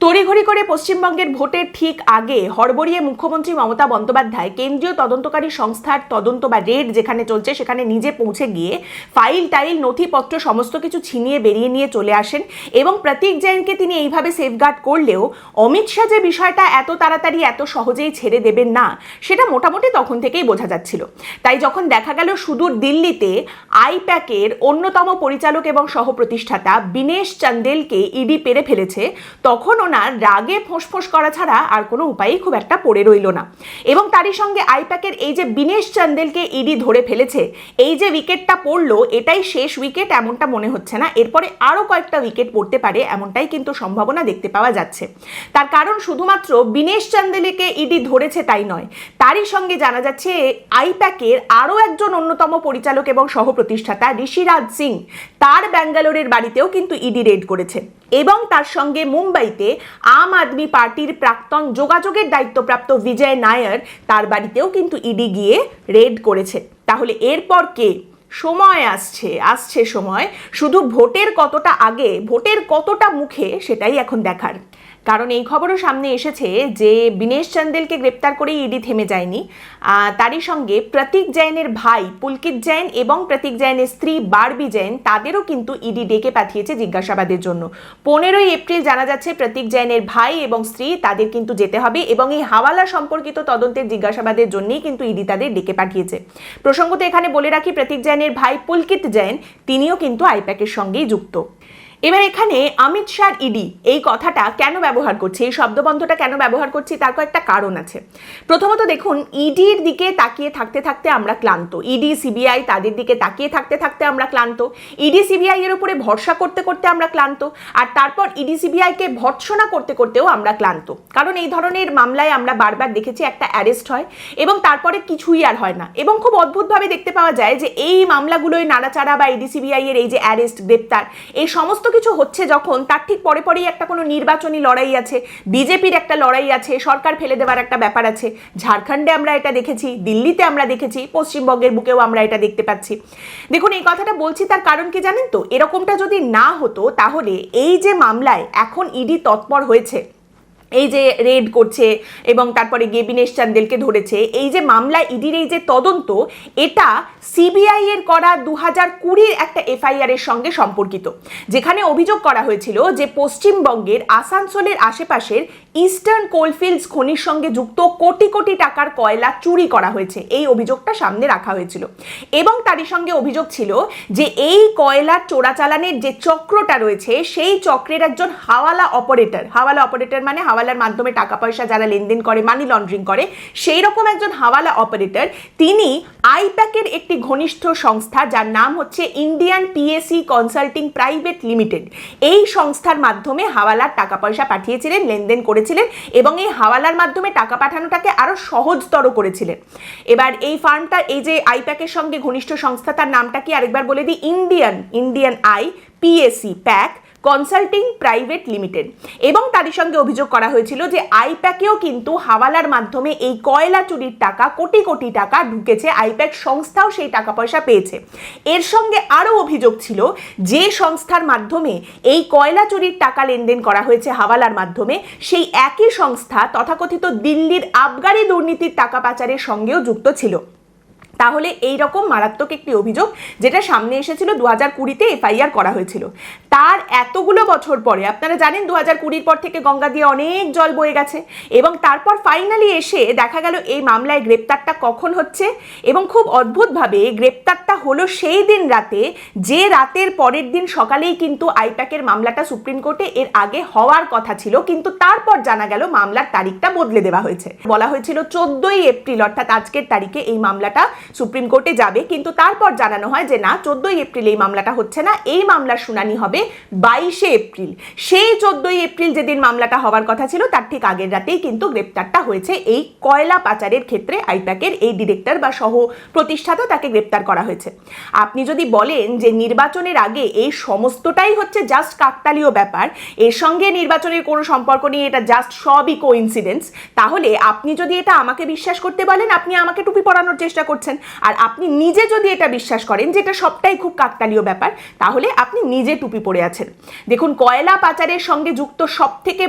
তড়িঘড়ি করে পশ্চিমবঙ্গের ভোটের ঠিক আগে হড়বড়িয়ে মুখ্যমন্ত্রী মমতা বন্দ্যোপাধ্যায় কেন্দ্রীয় তদন্তকারী সংস্থার তদন্ত বা রেড যেখানে চলছে সেখানে নিজে পৌঁছে গিয়ে ফাইল টাইল নথিপত্র সমস্ত কিছু ছিনিয়ে বেরিয়ে নিয়ে চলে আসেন এবং প্রতীক জৈনকে তিনি এইভাবে সেফগার্ড করলেও অমিত শাহ যে বিষয়টা এত তাড়াতাড়ি এত সহজেই ছেড়ে দেবেন না সেটা মোটামুটি তখন থেকেই বোঝা যাচ্ছিল। তাই যখন দেখা গেল সুদূর দিল্লিতে আইপ্যাকের অন্যতম পরিচালক এবং সহ প্রতিষ্ঠাতা বিনেশ চান্দেলকে ইডি পেরে ফেলেছে, তখন ওনার রাগে ফোঁসফোঁস করা ছাড়া আর কোনো উপায়ই খুব একটা পড়ে রইল না। এবং তারই সঙ্গে আইপ্যাকের এই যে বিনেশ চান্দেলকে ইডি ধরে ফেলেছে, এই যে উইকেটটা পড়লো এটাই শেষ উইকেট এমনটা মনে হচ্ছে না, এরপরে আরও কয়েকটা উইকেট পড়তে পারে এমনটাই কিন্তু সম্ভাবনা দেখতে পাওয়া যাচ্ছে। তার কারণ শুধুমাত্র বিনেশ চান্দেলকে ইডি ধরেছে তাই নয়, তারই সঙ্গে জানা যাচ্ছে আইপ্যাকের আরও একজন অন্যতম পরিচালক এবং সহ প্রতিষ্ঠাতা ঋষিরাজ সিং, তার ব্যাঙ্গালোরের বাড়িতেও কিন্তু ইডি রেড করেছে। এবং তার সঙ্গে মুম্বাইতে আম আদমি পার্টির প্রাক্তন যোগাযোগের দায়িত্বপ্রাপ্ত বিজয় নায়ার, তার বাড়িতেও কিন্তু ইডি গিয়ে রেড করেছে। তাহলে এরপর কে? সময় আসছে সময়, শুধু ভোটের কতটা আগে ভোটের কতটা মুখে সেটাই এখন দেখার। কারণ এই খবরও সামনে এসেছে যে বিনেশ চান্দেলকে গ্রেপ্তার করে ইডি থেমে যায়নি, তারই সঙ্গে প্রতীক জৈনের ভাই পুলকিত জৈন এবং প্রতীক জৈনের স্ত্রী বারবি জৈন, তাদেরও কিন্তু ইডি ডেকে পাঠিয়েছে জিজ্ঞাসাবাদের জন্য। 15ই এপ্রিল জানা যাচ্ছে প্রতীক জৈনের ভাই এবং স্ত্রী তাদের কিন্তু যেতে হবে এবং এই হাওয়ালা সম্পর্কিত তদন্তের জিজ্ঞাসাবাদের জন্যই কিন্তু ইডি তাদের ডেকে পাঠিয়েছে। প্রসঙ্গত এখানে বলে রাখি, প্রতীক জৈনের ভাই পুলকিত জৈন তিনিও কিন্তু আইপ্যাকের সঙ্গেই যুক্ত। এবার এখানে অমিত শাহ ইডি এই কথাটা কেন ব্যবহার করছে, এই শব্দবন্ধটা কেন ব্যবহার করছি তার কয়েকটা কারণ আছে। প্রথমত দেখুন, ইডির দিকে তাকিয়ে থাকতে থাকতে আমরা ক্লান্ত, ইডি সিবিআই তাদের দিকে তাকিয়ে থাকতে থাকতে আমরা ক্লান্ত, ইডি সিবিআই এর উপরে ভরসা করতে করতে আমরা ক্লান্ত, আর তারপর ইডি সিবিআইকে ভর্ৎসনা করতে করতেও আমরা ক্লান্ত। কারণ এই ধরনের মামলায় আমরা বারবার দেখেছি একটা অ্যারেস্ট হয় এবং তারপরে কিছুই আর হয় না, এবং খুব অদ্ভুতভাবে দেখতে পাওয়া যায় যে এই মামলাগুলোই নাড়াচাড়া বা ইডি সিবিআই এর এই যে অ্যারেস্ট গ্রেপ্তার এই সমস্ত কিছু হচ্ছে যখন, তার ঠিক পরে পরেই একটা কোনো নির্বাচনী লড়াই আছে, বিজেপির একটা লড়াই আছে, সরকার ফেলে দেওয়ার একটা ব্যাপার আছে। ঝাড়খণ্ডে আমরা এটা দেখেছি, দিল্লিতে আমরা দেখেছি, পশ্চিমবঙ্গের বুকেও আমরা এটা দেখতে পাচ্ছি। দেখুন, এই কথাটা বলছি তার কারণ কি জানেন তো? এরকমটা যদি না হতো তাহলে এই যে মামলায় এখন ইডি তৎপর হয়েছে, এই যে রেড করছে এবং তারপরে গিয়ে বিনেশ চান্দেলকে ধরেছে, এই যে মামলা ইডির এই যে তদন্ত, এটা সিবিআই এর করা 2020 একটা এফআইআর এর সঙ্গে সম্পর্কিত, যেখানে অভিযোগ করা হয়েছিল যে পশ্চিমবঙ্গের আসানসোলের আশেপাশের ইস্টার্ন কোলফিল্ডস খনির সঙ্গে যুক্ত কোটি কোটি টাকার কয়লা চুরি করা হয়েছে, এই অভিযোগটা সামনে রাখা হয়েছিল। এবং তারই সঙ্গে অভিযোগ ছিল যে এই কয়লার চোরাচালানের যে চক্রটা রয়েছে সেই চক্রের একজন হাওয়ালা অপারেটর মানে হাওয়ালার মাধ্যমে টাকা পয়সা যারা লেনদেন করে, মানি লন্ডারিং করে, সেই রকম একজন হাওয়ালা অপারেটর, তিনি আইপ্যাকের একটি ঘনিষ্ঠ সংস্থা যার নাম হচ্ছে Indian PAC consulting private limited, এই সংস্থার মাধ্যমে হাওয়ালার টাকা পয়সা পাঠিয়েছিলেন, লেনদেন করেছিলেন এবং এই হাওয়ালার মাধ্যমে টাকা পাঠানোটাকে আরো সহজতর করেছিলেন। এবার এই ফার্মটা, এই যে আইপ্যাকের সঙ্গে ঘনিষ্ঠ সংস্থা, তার নামটা কি আরেকবার বলে দিই, Indian I PAC pack consulting private limited. এবং তারই সঙ্গে অভিযোগ করা হয়েছিল যে আইপ্যাকেও কিন্তু হাওয়ালার মাধ্যমে এই কয়লা চুরির টাকা, কোটি কোটি টাকা ঢুকেছে, আইপ্যাক সংস্থাও সেই টাকা পয়সা পেয়েছে। এর সঙ্গে আরও অভিযোগ ছিল যে সংস্থার মাধ্যমে এই কয়লা চুরির টাকা লেনদেন করা হয়েছে হাওয়ালার মাধ্যমে, সেই একই সংস্থা তথাকথিত দিল্লির আবগারি দুর্নীতির টাকা পাচারের সঙ্গেও যুক্ত ছিল। তাহলে এই রকম মারাত্মক একটি অভিযোগ যেটা সামনে এসেছিল 2020-তে এফআইআর করা হয়েছিল, তার এতগুলো বছর পরে, আপনারা জানেন 2020 পর থেকে গঙ্গা দিয়ে অনেক জল বয়ে গেছে এবং তারপর ফাইনালি এসে দেখা গেল এই মামলায় গ্রেপ্তারটা কখন হচ্ছে, এবং খুব অদ্ভুতভাবে গ্রেপ্তারটা হলো সেই দিন রাতে, যে রাতের পরের দিন সকালেই কিন্তু আইপ্যাকের মামলাটা সুপ্রিম কোর্টে এর আগে হওয়ার কথা ছিল, কিন্তু তারপর জানা গেল মামলার তারিখটা বদলে দেওয়া হয়েছে। বলা হয়েছিল 14ই এপ্রিল অর্থাৎ আজকের তারিখে এই মামলাটা সুপ্রিম কোর্টে যাবে, কিন্তু তারপর জানানো হয় যে না, 14ই এপ্রিল এই মামলাটা হচ্ছে না, এই মামলার শুনানি হবে 22শে এপ্রিল। সেই 14ই এপ্রিল যেদিন মামলাটা হওয়ার কথা ছিল তার ঠিক আগের রাতেই কিন্তু গ্রেপ্তারটা হয়েছে এই কয়লা পাচারের ক্ষেত্রে আইপ্যাকের এই ডিরেক্টর বা সহ প্রতিষ্ঠাতা, তাকে গ্রেপ্তার করা হয়েছে। আপনি যদি বলেন যে নির্বাচনের আগে এই সমস্তটাই হচ্ছে জাস্ট কাকতালীয় ব্যাপার, এর সঙ্গে নির্বাচনের কোনো সম্পর্ক নেই, এটা জাস্ট সবই কোইন্সিডেন্স, তাহলে আপনি যদি এটা আমাকে বিশ্বাস করতে বলেন, আপনি আমাকে টুপি পরানোর চেষ্টা করছেন। আর আপনি নিজে যদি এটা বিশ্বাস করেন যে এটা সবটাই খুব কাকতালীয় ব্যাপার, তাহলে আপনি নিজে টুপি পরে আছেন। দেখুন, কয়লা পাচারের সঙ্গে যুক্ত সব থেকে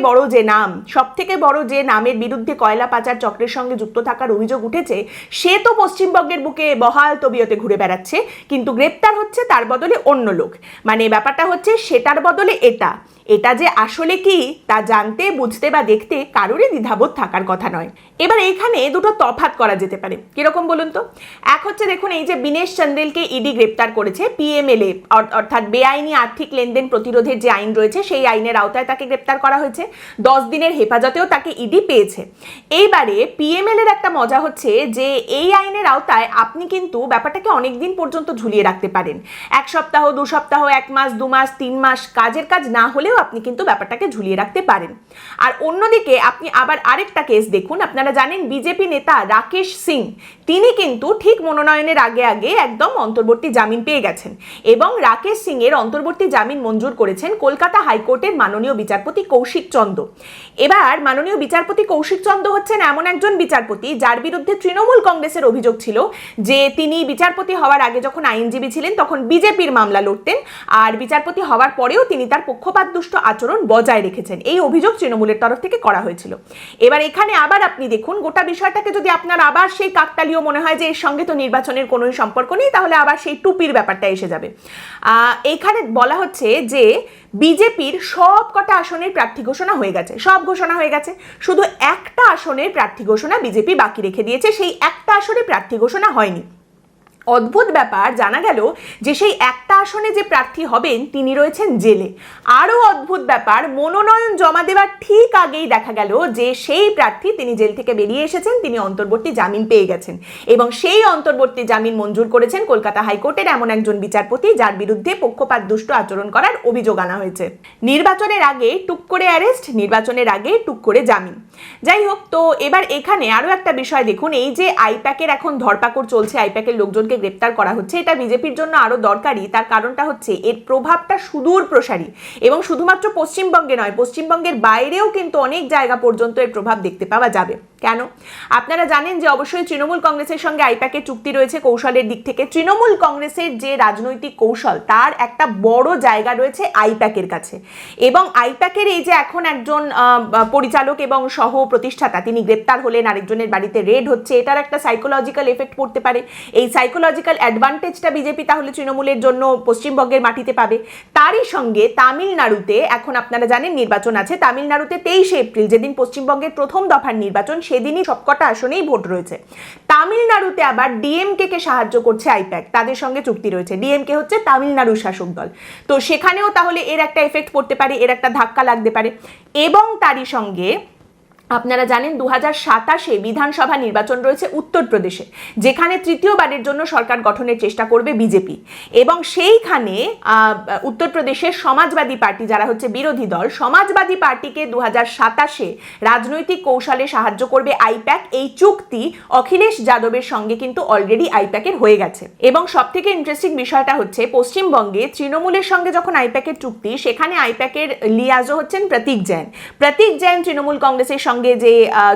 বড় যে নামের বিরুদ্ধে কয়লা পাচার চক্রের সঙ্গে যুক্ত থাকার অভিযোগ উঠেছে, সে তো পশ্চিমবঙ্গের বুকে বহাল তবিয়তে ঘুরে বেড়াচ্ছে, কিন্তু গ্রেপ্তার হচ্ছে তার বদলে অন্য লোক। মানে ব্যাপারটা হচ্ছে সেটার বদলে এটা যে আসলে কি তা জানতে, বুঝতে বা দেখতে কারোরই দ্বিধাবোধ থাকার কথা নয়। এবার এখানে দুটো তফাৎ করা যেতে পারে, কিরকম বলুন তো। এক হচ্ছে, দেখুন, এই যে বিনেশ চন্দেলকে ইডি গ্রেপ্তার করেছে, পিএমএলএ অর্থাৎ বেআইনি আর্থিক লেনদেন প্রতিরোধের যে আইন রয়েছে সেই আইনের আওতায় তাকে গ্রেপ্তার করা হয়েছে, 10 দিনের হেফাজতেও তাকে ইডি পেয়েছে। এইবারে পিএমএল এর একটা মজা হচ্ছে যে এই আইনের আওতায় আপনি কিন্তু ব্যাপারটাকে অনেক দিন পর্যন্ত ঝুলিয়ে রাখতে পারেন। 1 সপ্তাহ, 2 সপ্তাহ, 1 মাস, 2 মাস, 3 মাস, কাজের কাজ না হলেও আপনি কিন্তু ব্যাপারটাকে ঝুলিয়ে রাখতে পারেন। আর অন্যদিকে আপনি আবার আরেকটা কেস দেখুন। আপনারা জানেন বিজেপি নেতা রাকেশ সিং, তিনি কিন্তু ঠিক মনোনয়নের আগে একদম অন্তর্বর্তী জামিন পেয়ে গেছেন, এবং রাকেশ সিং এর অন্তর্বর্তী জামিন মঞ্জুর করেছেন কলকাতা হাইকোর্টের মাননীয় বিচারপতি কৌশিক চন্দ। এবার মাননীয় বিচারপতি কৌশিক চন্দ হচ্ছেন এমন একজন বিচারপতি যার বিরুদ্ধে তৃণমূল কংগ্রেসের অভিযোগ ছিল যে তিনি বিচারপতি হওয়ার আগে যখন আইনজীবী ছিলেন তখন বিজেপির মামলা লড়তেন, আর বিচারপতি হওয়ার পরেও তিনি তার পক্ষপাতদুষ্ট আচরণ বজায় রেখেছেন। এই অভিযোগ তৃণমূলের তরফ থেকে করা হয়েছিল। এবার এখানে আবার আপনি দেখুন, গোটা বিষয়টাকে যদি আপনার আবার সেই কাকতালীয় মনে হয় যে এর সঙ্গে তো নির্বাচনের কোনো সম্পর্ক নেই, তাহলে আবার সেই টুপির ব্যাপারটা এসে যাবে। এখানে বলা হচ্ছে যে বিজেপির সব কটা আসনের প্রার্থী ঘোষণা হয়ে গেছে, সব ঘোষণা হয়ে গেছে, শুধু একটা আসনের প্রার্থী ঘোষণা বিজেপি বাকি রেখে দিয়েছে, সেই একটা আসনে প্রার্থী ঘোষণা হয়নি। অদ্ভুত ব্যাপার, জানা গেল যে সেই একটা আসনে যে প্রার্থী হবেন তিনি রয়েছেন জেলে। আরও অদ্ভুত ব্যাপার, মনোনয়ন জমা দেওয়ার ঠিক আগেই দেখা গেল যে সেই প্রার্থী তিনি জেল থেকে বেরিয়ে এসেছেন, তিনি অন্তর্বর্তী জামিন পেয়ে গেছেন, এবং সেই অন্তর্বর্তী জামিন মঞ্জুর করেছেন কলকাতা হাইকোর্টের এমন একজন বিচারপতি যার বিরুদ্ধে পক্ষপাতদুষ্ট আচরণ করার অভিযোগ আনা হয়েছে। নির্বাচনের আগে টুক করে অ্যারেস্ট, নির্বাচনের আগে টুক করে জামিন। যাই হোক, তো এবার এখানে আরও একটা বিষয় দেখুন, এই যে আইপ্যাকের এখন ধরপাকড় চলছে, আইপ্যাকের লোকজনকে গ্রেপ্তার করা হচ্ছে, এটা বিজেপির জন্য আরো দরকারি। তার কারণটা হচ্ছে এর প্রভাবটা সুদূর প্রসারী, এবং শুধুমাত্র পশ্চিমবঙ্গে নয়, পশ্চিমবঙ্গের বাইরেও কিন্তু অনেক জায়গা পর্যন্ত এর প্রভাব দেখতে পাওয়া যাবে। কেন? আপনারা জানেন যে অবশ্যই তৃণমূল কংগ্রেসের সঙ্গে আইপ্যাকের চুক্তি রয়েছে কৌশলের দিক থেকে। তৃণমূল কংগ্রেসের যে রাজনৈতিক কৌশল তার একটা বড় জায়গা রয়েছে আইপ্যাকের কাছে, এবং আইপ্যাকের এই যে এখন একজন পরিচালক এবং সহ প্রতিষ্ঠাতা তিনি গ্রেপ্তার হলেন, আরেকজনের বাড়িতে রেড হচ্ছে, এটার একটা সাইকোলজিক্যাল এফেক্ট পড়তে পারে। এই সাইকোলজিক্যাল অ্যাডভান্টেজটা বিজেপি তাহলে তৃণমূলের জন্য পশ্চিমবঙ্গের মাটিতে পাবে। তারই সঙ্গে তামিলনাড়ুতে এখন আপনারা জানেন নির্বাচন আছে, তামিলনাড়ুতে 23 এপ্রিল যেদিন পশ্চিমবঙ্গের প্রথম দফার নির্বাচন, সেদিনই সবকটা আসনেই ভোট রয়েছে। তামিলনাড়ুতে আবার ডিএমকে কে সাহায্য করছে আইপ্যাক, তাদের সঙ্গে চুক্তি রয়েছে। ডিএমকে হচ্ছে তামিলনাড়ুর শাসক দল, তো সেখানেও তাহলে এর একটা এফেক্ট পড়তে পারে, এর একটা ধাক্কা লাগতে পারে। এবং তারই সঙ্গে আপনারা জানেন 2027-এ বিধানসভা নির্বাচন রয়েছে উত্তরপ্রদেশে, যেখানে তৃতীয়বারের জন্য সরকার গঠনের চেষ্টা করবে বিজেপি, এবং সেইখানে উত্তরপ্রদেশের সমাজবাদী পার্টি যারা হচ্ছে বিরোধী দল, সমাজবাদী পার্টিকে 2027-এ রাজনৈতিক কৌশলে সাহায্য করবে আইপ্যাক। এই চুক্তি অখিলেশ যাদবের সঙ্গে কিন্তু অলরেডি আইপ্যাকের হয়ে গেছে। এবং সবথেকে ইন্টারেস্টিং বিষয়টা হচ্ছে পশ্চিমবঙ্গে তৃণমূলের সঙ্গে যখন আইপ্যাকের চুক্তি, সেখানে আইপ্যাকের লিয়াজো হচ্ছেন প্রতীক জৈন তৃণমূল কংগ্রেসের সঙ্গে যে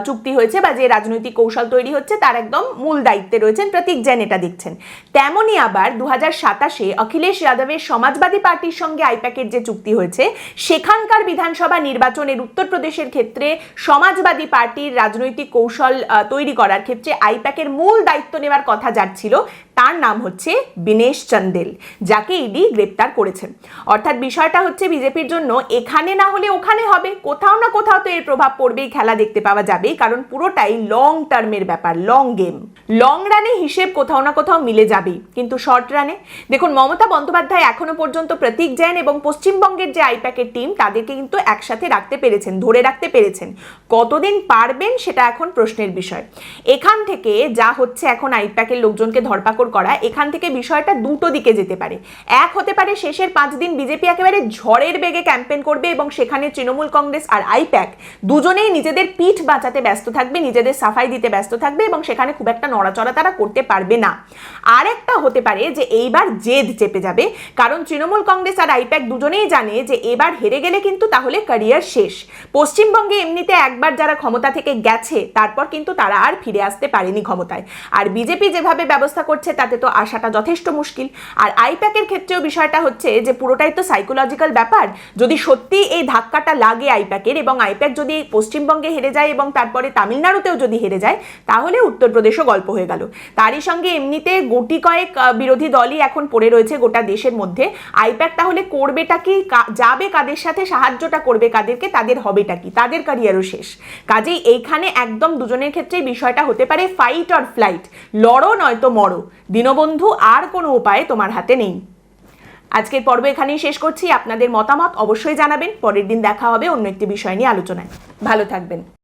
চুক্তি হয়েছে বা যে রাজনৈতিক কৌশল তৈরি হচ্ছে তার একদম মূল দায়িত্বে রয়েছেন প্রতীক জৈন, এটা দেখছেন। তেমনই আবার 2027-এ অখিলেশ যাদবের সমাজবাদী পার্টির সঙ্গে আইপ্যাকের যে চুক্তি হয়েছে, সেখানকার বিধানসভা নির্বাচনের উত্তরপ্রদেশের ক্ষেত্রে সমাজবাদী পার্টির রাজনৈতিক কৌশল তৈরি করার ক্ষেত্রে আইপ্যাকের মূল দায়িত্ব নেওয়ার কথা যার ছিল, তার নাম হচ্ছে বিনেশ চন্দেল, যাকে ইডি গ্রেপ্তার করেছে। অর্থাৎ বিষয়টা হচ্ছে বিজেপির জন্য এখানে না হলে ওখানে হবে, কোথাও না কোথাও তো এর প্রভাব পড়বেই, খেলা দেখতে পাওয়া যাবে, কারণ পুরোটাই লং টার্মের ব্যাপার, লং গেম। লং রানে হিসেব কোথাও না কোথাও মিলে যাবেই, কিন্তু শর্ট রানে দেখুন মমতা বন্দ্যোপাধ্যায় এখনো পর্যন্ত প্রতীক জৈন এবং পশ্চিমবঙ্গের যে আইপ্যাকের টিম তাদেরকে কিন্তু একসাথে রাখতে পেরেছেন, ধরে রাখতে পেরেছেন। কতদিন পারবেন সেটা এখন প্রশ্নের বিষয়। এখান থেকে যা হচ্ছে এখন আইপ্যাকের লোকজনকে ধরপাকড় চাকর করা, এখান থেকে বিষয়টা দুটো দিকে যেতে পারে। এক হতে পারে শেষের 5 দিন বিজেপি একেবারে ঝড়ের বেগে ক্যাম্পেন করবে এবং সেখানে তৃণমূল কংগ্রেস আর আইপ্যাক দুজনেই নিজেদের পিঠ বাঁচাতে ব্যস্ত থাকবে, নিজেদের সাফাই দিতে ব্যস্ত থাকবে এবং সেখানে খুব একটা নড়াচড়া তারা করতে পারবে না। আর একটা হতে পারে যে এইবার জেদ চেপে যাবে, কারণ তৃণমূল কংগ্রেস আর আইপ্যাক দুজনেই জানে যে এবার হেরে গেলে কিন্তু তাহলে ক্যারিয়ার শেষ। পশ্চিমবঙ্গে এমনিতে একবার যারা ক্ষমতা থেকে গেছে তারপর কিন্তু তারা আর ফিরে আসতে পারেনি ক্ষমতায়, আর বিজেপি যেভাবে ব্যবস্থা করছে তাতে তো আসাটা যথেষ্ট মুশকিল। আর আইপ্যাকের ক্ষেত্রেও বিষয়টা হচ্ছে যে পুরোটাই তো সাইকোলজিক্যাল ব্যাপার। যদি সত্যি এই ধাক্কাটা লাগে আইপ্যাকের এবং আইপ্যাক যদি পশ্চিমবঙ্গে হেরে যায় এবং তারপরে তামিলনাড়ুতেও যদি হেরে যায়, তাহলে উত্তরপ্রদেশও গল্প হয়ে গেল। তারই সঙ্গে এমনিতে গুটি কয়েক বিরোধী দলই এখন পড়ে রয়েছে গোটা দেশের মধ্যে। আইপ্যাক তাহলে করবেটা কি, যাবে কাদের সাথে, সাহায্যটা করবে কাদেরকে, তাদের হবেটা কি, তাদের ক্যারিয়ারও শেষ। কাজেই এইখানে একদম দুজনের ক্ষেত্রেই বিষয়টা হতে পারে ফাইট অর ফ্লাইট, লড়ো নয়তো মরো। দীনবন্ধু, আর কোনো উপায় তোমার হাতে নেই। আজকের পর্ব এখানেই শেষ করছি। আপনাদের মতামত অবশ্যই জানাবেন। পরের দিন দেখা হবে অন্য একটি বিষয় নিয়ে আলোচনায়। ভালো থাকবেন।